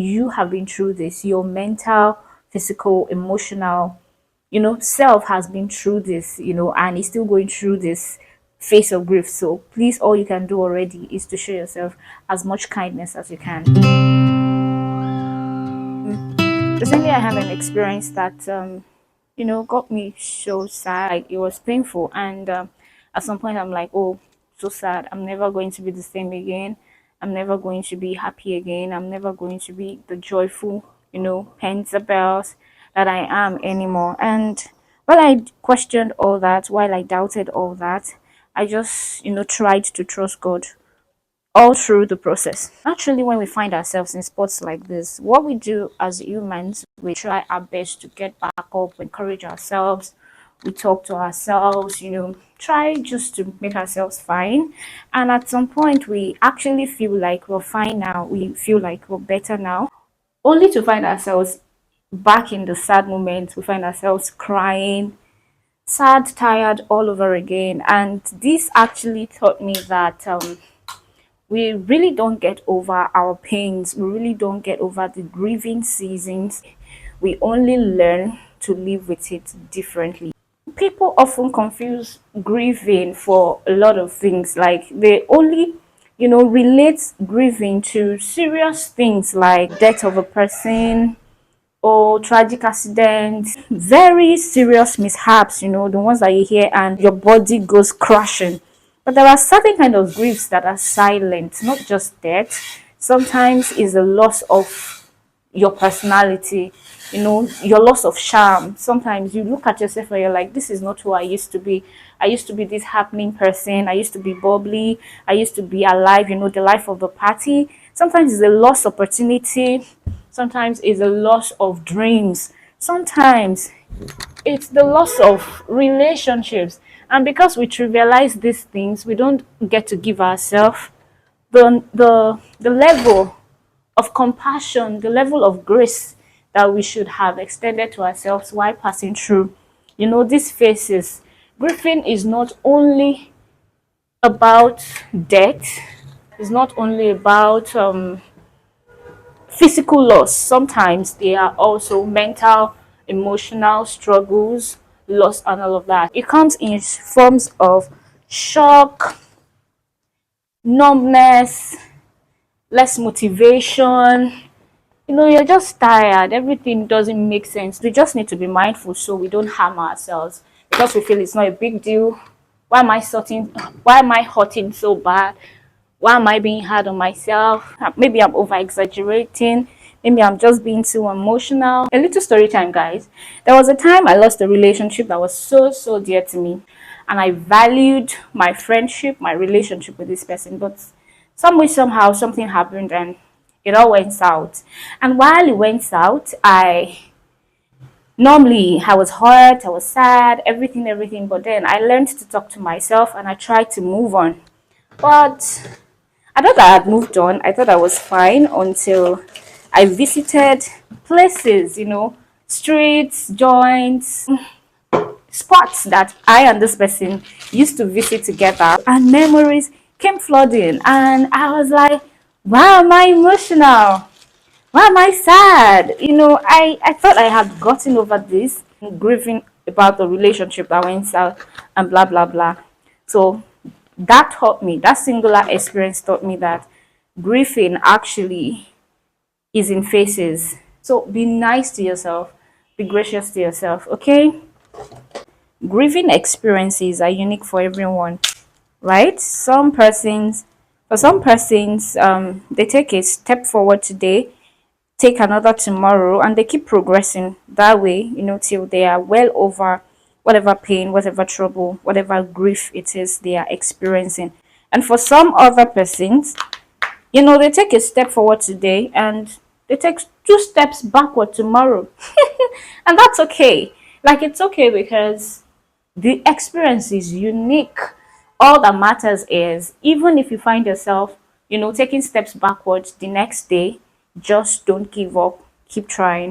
you have been through this, your mental, physical, emotional, self has been through this, and is still going through this phase of grief. So please, all you can do already is to show yourself as much kindness as you can. Recently, I had an experience that, got me so sad. Like, it was painful. And at some point, I'm like, oh, so sad. I'm never going to be the same again. I'm never going to be happy again. I'm never going to be the joyful, Penza bells that I am anymore. And while I questioned all that, while I doubted all that, I just, tried to trust God all through the process. Naturally, when we find ourselves in spots like this, what we do as humans, we try our best to get back up, encourage ourselves, we talk to ourselves, try just to make ourselves fine. And at some point, we actually feel like we're fine now, we feel like we're better now, only to find ourselves back in the sad moment. We find ourselves crying, sad, tired all over again. And this actually taught me that we really don't get over our pains. We really don't get over the grieving seasons. We only learn to live with it differently. People often confuse grieving for a lot of things. Like, they only, relate grieving to serious things like death of a person or tragic accidents, very serious mishaps, the ones that you hear and your body goes crashing. But there are certain kind of griefs that are silent, not just death. Sometimes is a loss of your personality, your loss of charm. Sometimes you look at yourself and you're like, this is not who I used to be. I used to be this happening person. I used to be bubbly. I used to be alive, the life of the party. Sometimes it's a lost opportunity. Sometimes it's a loss of dreams. Sometimes it's the loss of relationships. And because we trivialize these things, we don't get to give ourselves the level of compassion, the level of grace that we should have extended to ourselves while passing through, these phases. Grieving is not only about death, it's not only about physical loss. Sometimes they are also mental, emotional struggles, loss, and all of that. It comes in forms of shock, numbness, less motivation. You're just tired. Everything doesn't make sense. We just need to be mindful so we don't harm ourselves because we feel it's not a big deal. Why am I sorting? Why am I hurting so bad? Why am I being hard on myself? Maybe I'm over exaggerating. Maybe I'm just being too emotional. A little story time, guys. There was a time I lost a relationship that was so dear to me, and I valued my friendship, my relationship with this person. But some way, somehow, something happened and it all went south. And while it went south, I was hurt, I was sad, everything. But then I learned to talk to myself and I tried to move on. But I thought I had moved on. I thought I was fine until I visited places, streets, joints, spots that I and this person used to visit together, and memories came flooding. And I was like, why am I emotional? Why am I sad? I thought I had gotten over this, grieving about the relationship that went south and blah, blah, blah. So that taught me, that singular experience taught me that grieving actually is in phases. So be nice to yourself, be gracious to yourself, okay? Grieving experiences are unique for everyone, right? For some persons, they take a step forward today, take another tomorrow, and they keep progressing that way, till they are well over whatever pain, whatever trouble, whatever grief it is they are experiencing. And for some other persons, they take a step forward today and they take two steps backward tomorrow. And that's okay. Like, it's okay because the experience is unique. All that matters is, even if you find yourself, taking steps backwards the next day, just don't give up. Keep trying.